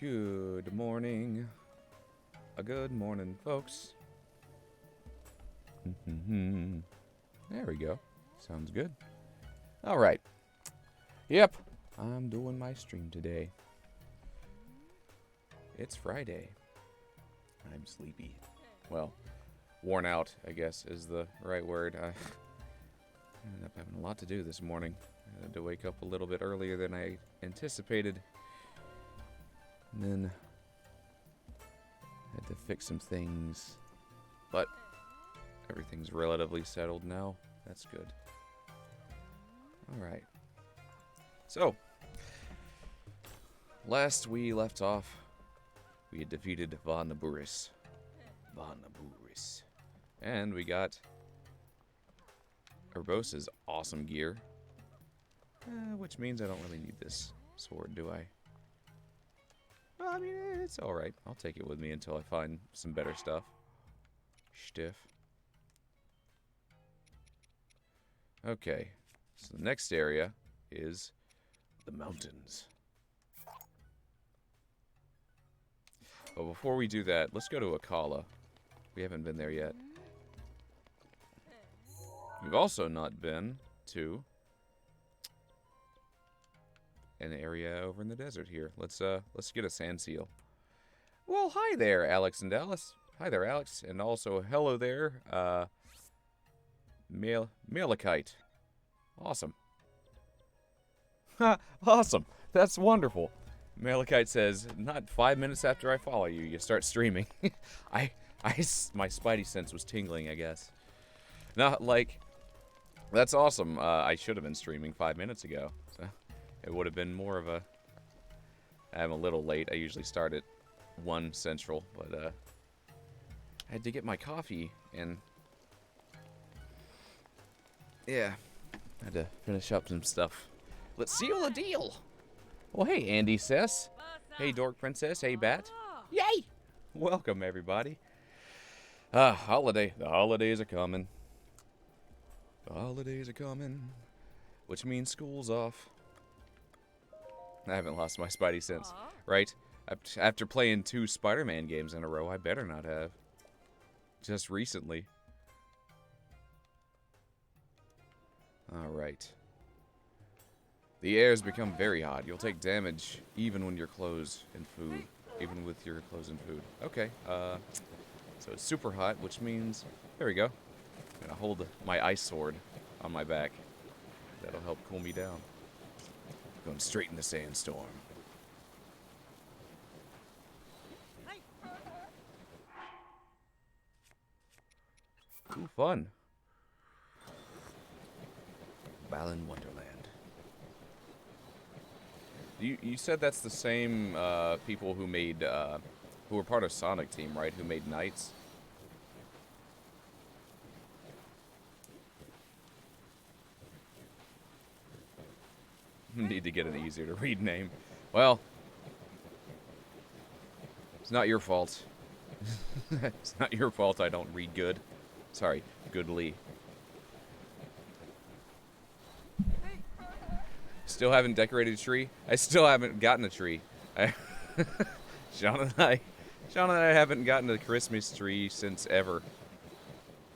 Good morning. A good morning, folks. There we go. Sounds good. All right. Yep. I'm doing my stream today. It's Friday. I'm sleepy. Well, worn out, I guess, is the right word. I ended up having a lot to do this morning. I had to wake up a little bit earlier than I anticipated. And then had to fix some things. But everything's relatively settled now. That's good. Alright. So, last we left off, we had defeated Vanaburis. And we got Urbosa's awesome gear. Which means I don't really need this sword, do I? Well, I mean, it's alright. I'll take it with me until I find some better stuff. Stiff. Okay. So the next area is the mountains. But before we do that, let's go to Akala. We haven't been there yet. We've also not been to an area over in the desert here. Let's get a sand seal. Well, hi there, Alex and Dallas. Hi there, Alex, and also hello there, Malachite. Awesome. Ha! Awesome. That's wonderful. Malachite says, "Not 5 minutes after I follow you, you start streaming." my spidey sense was tingling, I guess. Not like, that's awesome. I should have been streaming 5 minutes ago. So it would have been more of a... I'm a little late. I usually start at 1 Central, but I had to get my coffee, and yeah, I had to finish up some stuff. Let's seal the deal. Well, hey, Andy Sess. Hey, Dork Princess. Hey, Bat. Yay! Welcome, everybody. The holidays are coming. The holidays are coming, which means school's off. I haven't lost my spidey sense, right? After playing 2 Spider-Man games in a row, I better not have. Just recently. Alright. The air has become very hot. You'll take damage even when your clothes and food. Even with your clothes and food. Okay, so it's super hot, which means... There we go. I'm gonna hold my ice sword on my back. That'll help cool me down. Going straight in the sandstorm. Ooh, fun. Balan Wonderland. You said that's the same people who made, who were part of Sonic Team, right? Who made Knights? Need to get an easier to read name. Well, it's not your fault. It's not your fault I don't read good. Sorry, goodly. Still haven't decorated a tree. I still haven't gotten a tree. Sean and I haven't gotten a Christmas tree since ever.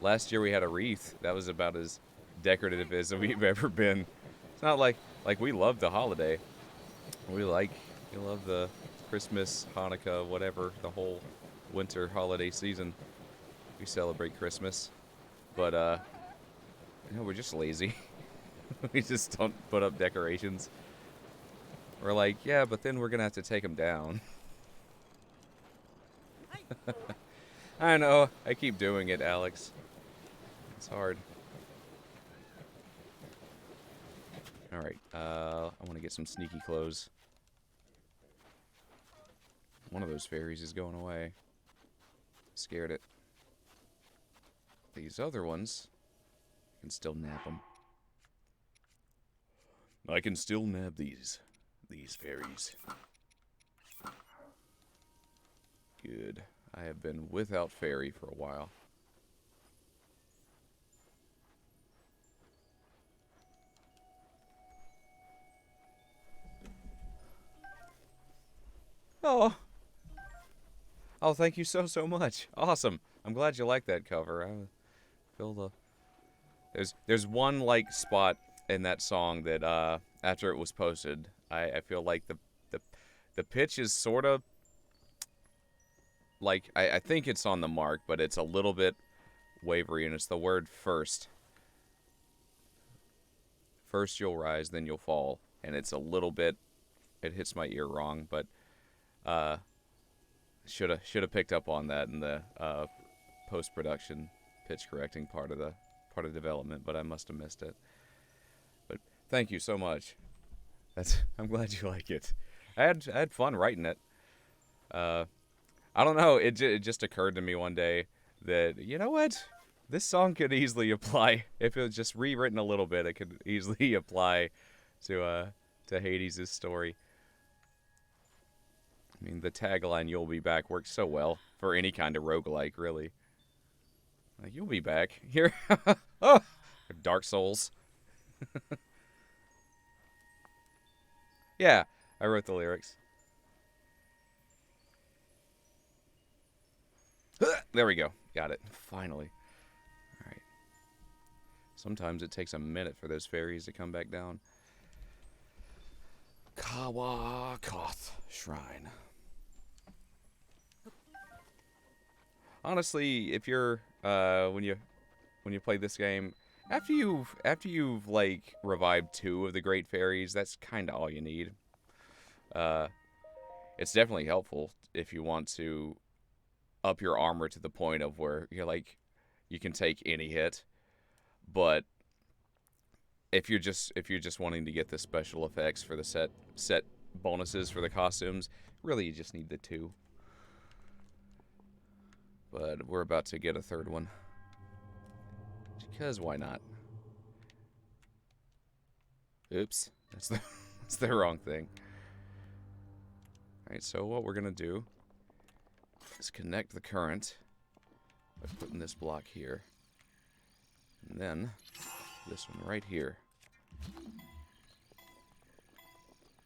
Last year we had a wreath. That was about as decorative as we've ever been. It's not like we love the holiday. We love the Christmas, Hanukkah, whatever, the whole winter holiday season. We celebrate Christmas. But you know, we're just lazy. We just don't put up decorations. We're like, yeah, but then we're gonna have to take them down. I know, I keep doing it, Alex. It's hard. Alright, I want to get some sneaky clothes. One of those fairies is going away. Scared it. These other ones, I can still nab them. I can still nab these fairies. Good. I have been without fairy for a while. Oh, oh, thank you so much. Awesome. I'm glad you like that cover. I feel the there's one like spot in that song that after it was posted, I feel like the pitch is sort of like I think it's on the mark, but it's a little bit wavery, and it's the word first. First you'll rise, then you'll fall, and it's a little bit. It hits my ear wrong, but should have picked up on that in the post production pitch correcting part of development, but I must have missed it. But thank you so much. I'm glad you like it. I had fun writing it. I don't know. It just occurred to me one day that, you know what? This song could easily apply, if it was just rewritten a little bit, it could easily apply to Hades' story. I mean, the tagline, "You'll be back," works so well for any kind of roguelike, really. Like, you'll be back. Here. Oh! Dark Souls. Yeah, I wrote the lyrics. There we go. Got it. Finally. Alright. Sometimes it takes a minute for those fairies to come back down. Kawakoth Shrine. Honestly, if you're when you play this game, after you've like revived 2 of the great fairies, that's kind of all you need. It's definitely helpful if you want to up your armor to the point of where you're like you can take any hit. But if you're just wanting to get the special effects for the set bonuses for the costumes, really you just need the 2. But we're about to get a 3rd one. Because why not? Oops. That's the wrong thing. Alright, so what we're going to do is connect the current by putting this block here. And then this one right here.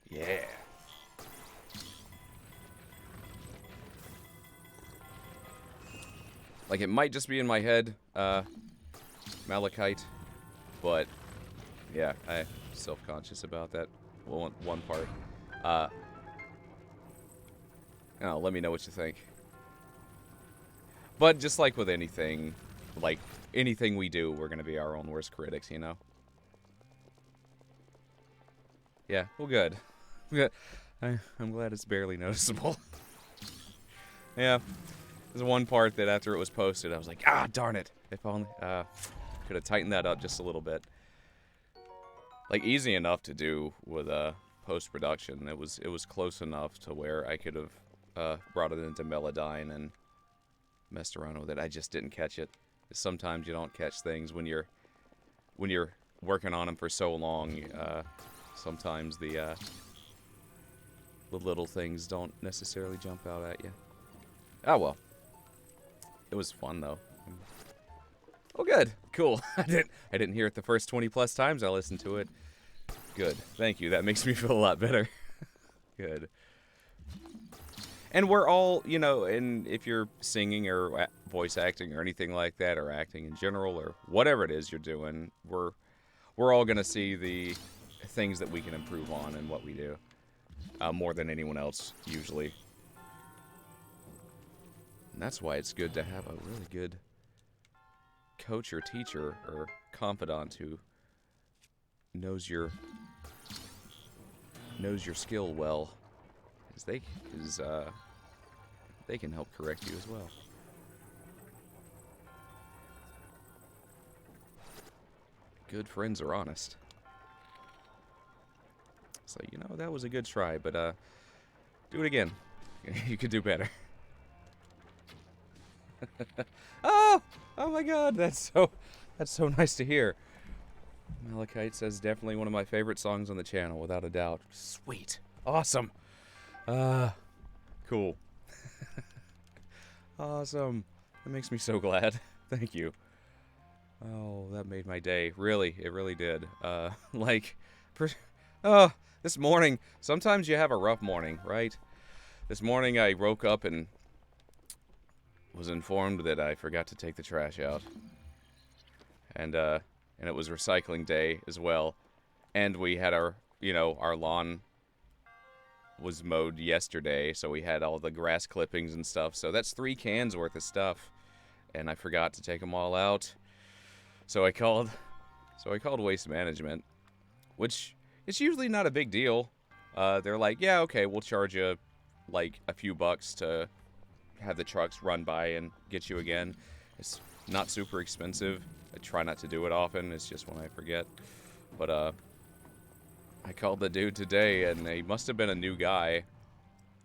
Yeah. Like, it might just be in my head, Malachite, but yeah, I'm self-conscious about that one part. Oh, let me know what you think. But just like with anything, like anything we do, we're gonna be our own worst critics, you know? Yeah, well, good. I'm glad it's barely noticeable. Yeah. There's one part that after it was posted, I was like, ah, darn it. If only, could have tightened that up just a little bit. Like, easy enough to do with, post-production. It was close enough to where I could have, brought it into Melodyne and messed around with it. I just didn't catch it. Sometimes you don't catch things when you're working on them for so long. Sometimes the little things don't necessarily jump out at you. Oh, well. It was fun, though. Oh, good. Cool. I didn't hear it the first 20-plus times I listened to it. Good. Thank you. That makes me feel a lot better. Good. And we're all, you know, and if you're singing or voice acting or anything like that, or acting in general, or whatever it is you're doing, we're all going to see the things that we can improve on in what we do. More than anyone else, usually. And that's why it's good to have a really good coach or teacher or confidant who knows your skill well, because they can help correct you as well. Good friends are honest. So, you know, that was a good try, but do it again. You could do better. Oh my God, that's so nice to hear. Malachite says definitely one of my favorite songs on the channel, without a doubt. Sweet, awesome, cool, awesome. That makes me so glad. Thank you. Oh, that made my day. Really, it really did. This morning. Sometimes you have a rough morning, right? This morning I woke up and was informed that I forgot to take the trash out. And it was recycling day as well. And we had our lawn was mowed yesterday, so we had all the grass clippings and stuff. So that's 3 cans worth of stuff. And I forgot to take them all out. So I called Waste Management, which it's usually not a big deal. They're like, yeah, okay, we'll charge you like a few bucks to have the trucks run by and get you again. It's not super expensive. I try not to do it often. It's just when I forget. But I called the dude today, and he must have been a new guy.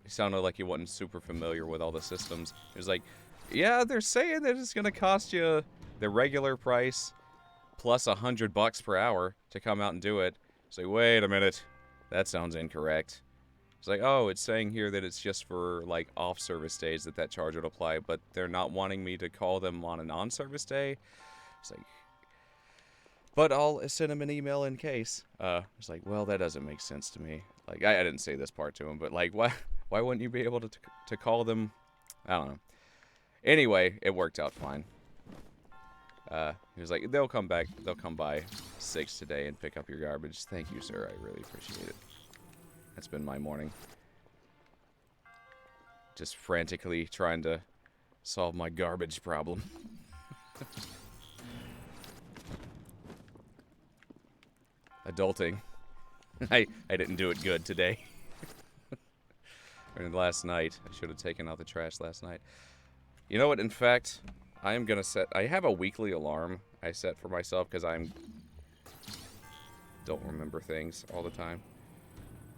He sounded like he wasn't super familiar with all the systems. He was like, yeah, they're saying that it's gonna cost you the regular price plus $100 per hour to come out and do it. It's like, wait a minute, that sounds incorrect. It's like, oh, it's saying here that it's just for like off-service days that charge would apply, but they're not wanting me to call them on an on-service day. It's like, but I'll send him an email in case. It's like, well, that doesn't make sense to me. Like, I didn't say this part to him, but like, why wouldn't you be able to call them? I don't know. Anyway, it worked out fine. He was like, they'll come by 6 today and pick up your garbage. Thank you, sir. I really appreciate it. That's been my morning. Just frantically trying to solve my garbage problem. Adulting. I didn't do it good today. Or last night. I should have taken out the trash last night. You know what? In fact, I am going to set... I have a weekly alarm I set for myself because don't remember things all the time.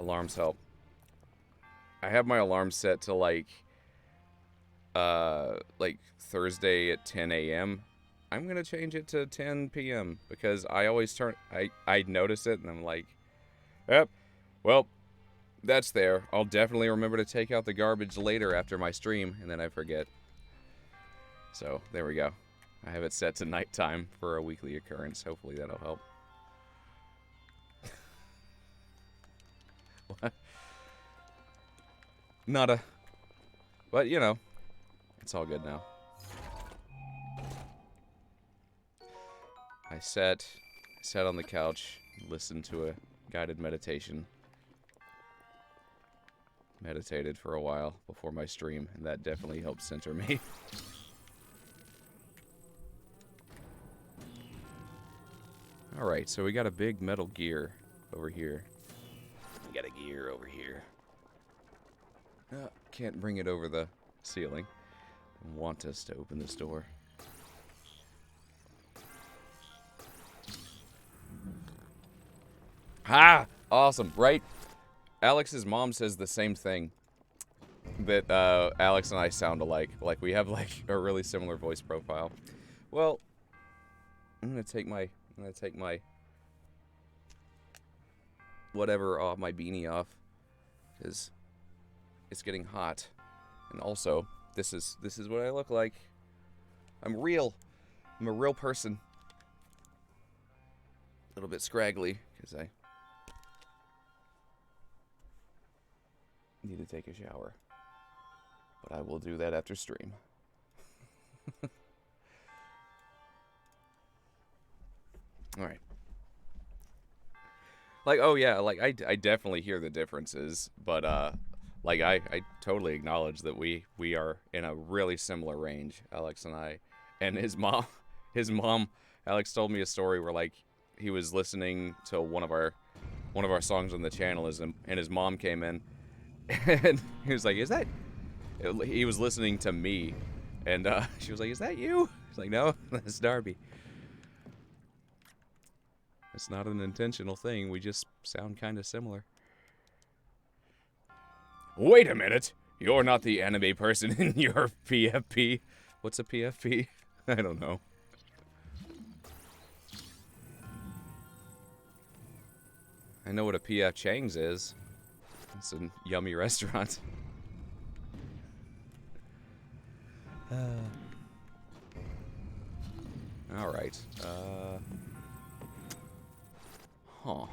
Alarms help. I have my alarm set to like Thursday at 10 a.m. I'm going to change it to 10 p.m. because I always I notice it and I'm like, yep, well, that's there. I'll definitely remember to take out the garbage later after my stream, and then I forget. So, there we go. I have it set to nighttime for a weekly occurrence. Hopefully that'll help. But, you know, it's all good now. I sat on the couch, listened to a guided meditation. Meditated for a while before my stream, and that definitely helped center me. Alright, so we got a big metal gear over here. We got a gear over here. Can't bring it over the ceiling. I want us to open this door. Ha! Awesome, right? Alex's mom says the same thing. That Alex and I sound alike. Like we have like a really similar voice profile. Well, I'm gonna take my whatever off, my beanie off, because it's getting hot. And also, this is what I look like. I'm real. I'm a real person. A little bit scraggly because I need to take a shower. But I will do that after stream. Alright. Like, oh yeah, like, I definitely hear the differences, but, like, I totally acknowledge that we are in a really similar range, Alex and I. And his mom, Alex told me a story where, like, he was listening to one of our songs on the channel, and his mom came in, and he was like, is that... He was listening to me, and she was like, is that you? He's like, no, that's Darby. It's not an intentional thing, we just sound kind of similar. Wait a minute! You're not the anime person in your PFP. What's a PFP? I don't know. I know what a PF Chang's is. It's a yummy restaurant. Alright. Huh.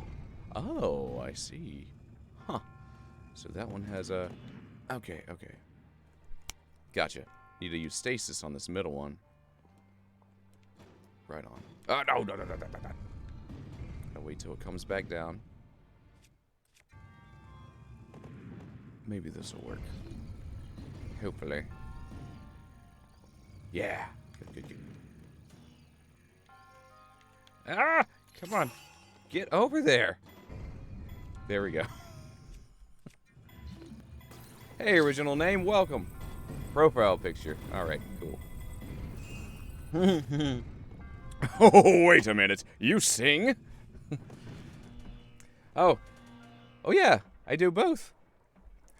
Oh, I see. Huh. So that one has a Okay, okay. Gotcha. Need to use stasis on this middle one. Right on. No, no, no, no, no, no, no. Gotta wait till it comes back down. Maybe this will work. Hopefully. Yeah. Good, good, good. Ah! Come on. Get over there. There we go. Hey, original name. Welcome. Profile picture. Alright, cool. Oh, wait a minute. You sing? Oh. Oh, yeah. I do both.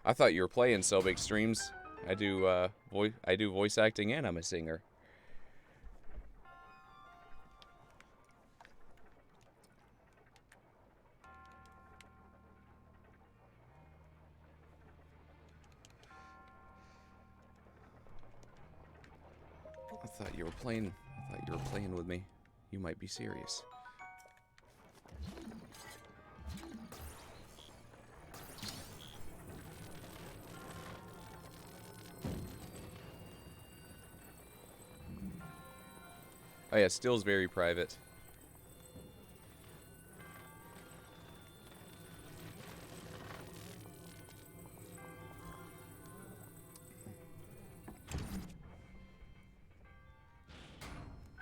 I thought you were playing so big streams. I do voice acting and I'm a singer. I thought you were playing with me. You might be serious. Oh yeah, still's very private.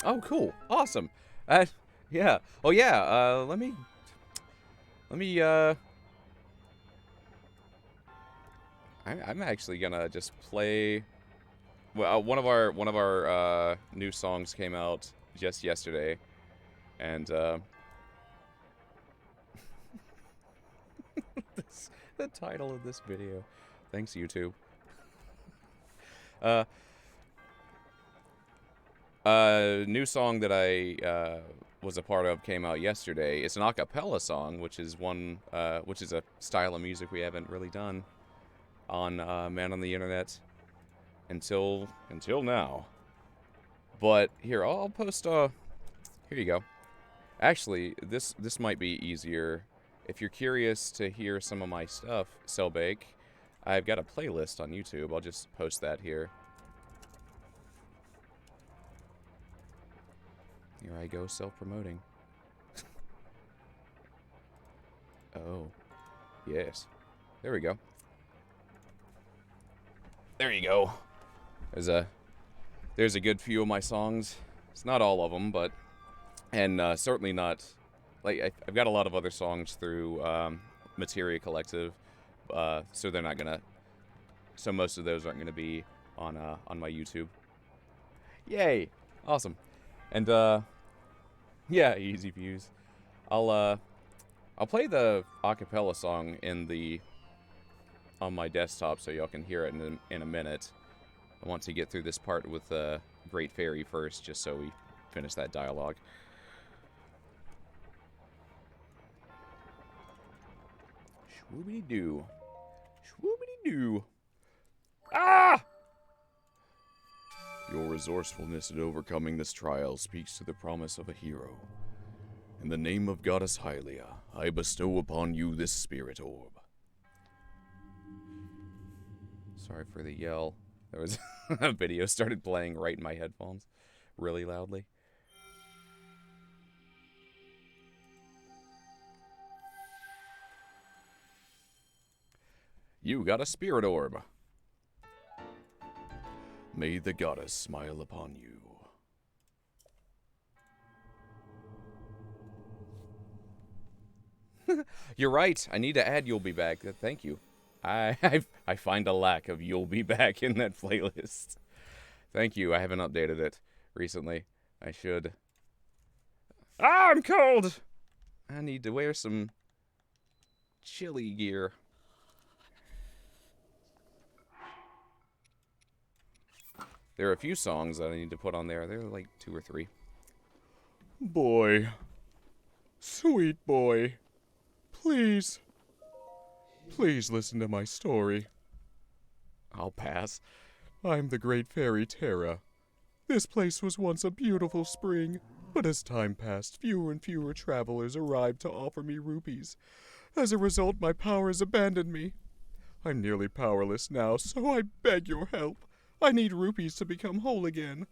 Oh, cool. Awesome. Yeah. Oh, yeah. Let me, I'm actually gonna just play, well, one of our new songs came out just yesterday, and, the title of this video. Thanks, YouTube. New song that I was a part of came out yesterday. It's an a cappella song, which is a style of music we haven't really done on Man on the Internet until now. But here, I'll post. Here you go. Actually, this might be easier if you're curious to hear some of my stuff. Cellbake, I've got a playlist on YouTube. I'll just post that here. Here I go, self-promoting. Oh, yes. There we go. There you go. There's a good few of my songs. It's not all of them, but certainly not. Like I've got a lot of other songs through Materia Collective, so they're not gonna. So most of those aren't gonna be on my YouTube. Yay! Awesome. And yeah, easy views. I'll play the acapella song on my desktop so y'all can hear it in a minute. I want to get through this part with Great Fairy first, just so we finish that dialogue. Shwoobity-doo. Shwoobity-doo. Ah! Your resourcefulness in overcoming this trial speaks to the promise of a hero. In the name of Goddess Hylia, I bestow upon you this spirit orb. Sorry for the yell. There was a video started playing right in my headphones, really loudly. You got a spirit orb. May the goddess smile upon you. You're right. I need to add You'll Be Back. Thank you. I find a lack of You'll Be Back in that playlist. Thank you. I haven't updated it recently. I should. Ah, I'm cold! I need to wear some chilly gear. There are a few songs that I need to put on there. There are like 2 or 3. Boy. Sweet boy. Please. Please listen to my story. I'll pass. I'm the Great Fairy Terra. This place was once a beautiful spring, but as time passed, fewer and fewer travelers arrived to offer me rupees. As a result, my powers abandoned me. I'm nearly powerless now, so I beg your help. I need rupees to become whole again.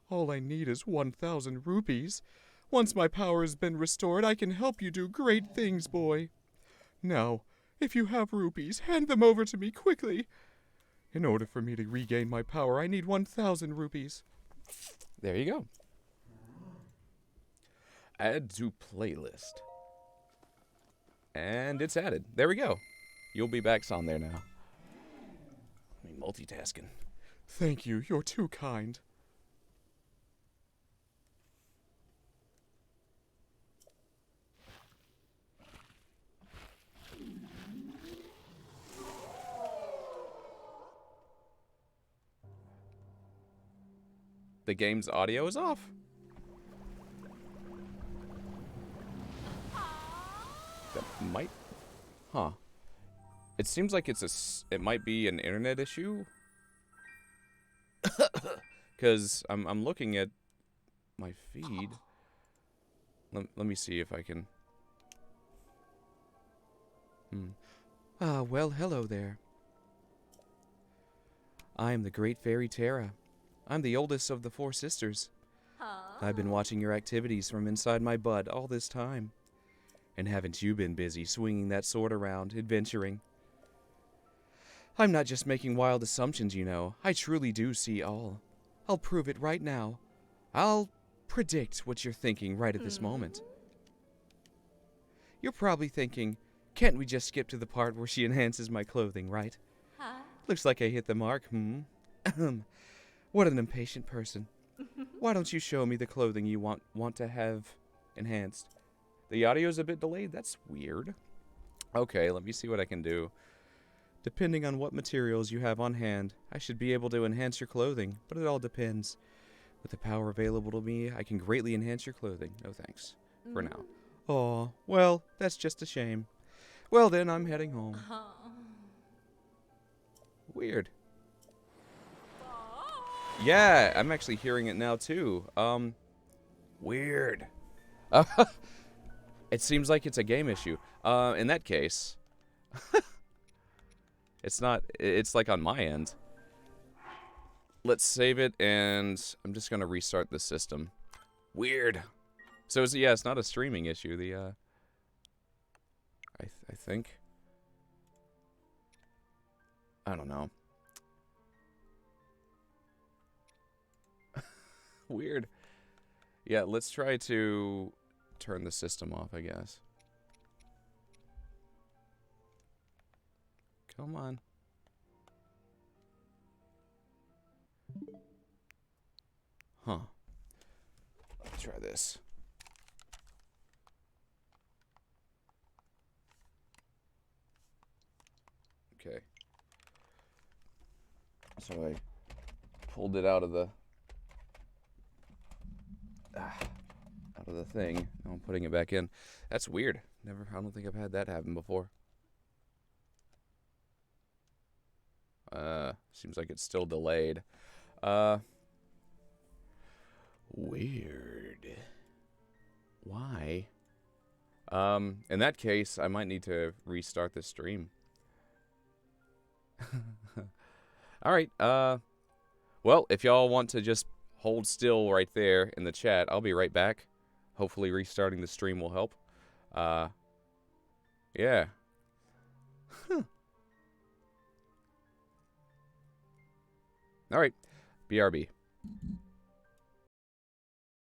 All I need is 1,000 rupees. Once my power has been restored, I can help you do great things, boy. Now, if you have rupees, hand them over to me quickly. In order for me to regain my power, I need 1,000 rupees. There you go. Add to playlist. And it's added. There we go. You'll be back's on there now. I mean, multitasking. Thank you, you're too kind. The game's audio is off. That might... Huh. It seems like it might be an internet issue. Because I'm looking at my feed. Let me see if I can... Well, hello there. I am the great fairy Terra. I'm the oldest of the 4 sisters. I've been watching your activities from inside my bud all this time. And haven't you been busy swinging that sword around, adventuring? I'm not just making wild assumptions, you know. I truly do see all. I'll prove it right now. I'll predict what you're thinking right at this moment. You're probably thinking, can't we just skip to the part where she enhances my clothing, right? Looks like I hit the mark, What an impatient person. Why don't you show me the clothing you want to have enhanced? The audio's a bit delayed. That's weird. Okay, let me see what I can do. Depending on what materials you have on hand, I should be able to enhance your clothing, but it all depends. With the power available to me, I can greatly enhance your clothing. No thanks. For now. Aw, well, that's just a shame. Well then, I'm heading home. Weird. Yeah, I'm actually hearing it now too. Weird. It seems like it's a game issue. In that case, it's not, it's like on my end. Let's save it, and I'm just gonna restart the system. Weird. So, yeah, it's not a streaming issue, I think. I don't know. Weird. Yeah, let's try to turn the system off, I guess. Come on. Huh. Let's try this. Okay. So I pulled it out of the thing. Now I'm putting it back in. That's weird. I don't think I've had that happen before. Seems like it's still delayed. Weird. Why? In that case, I might need to restart the stream. Alright, well, if y'all want to just hold still right there in the chat, I'll be right back. Hopefully restarting the stream will help. Yeah. Huh. Alright, BRB.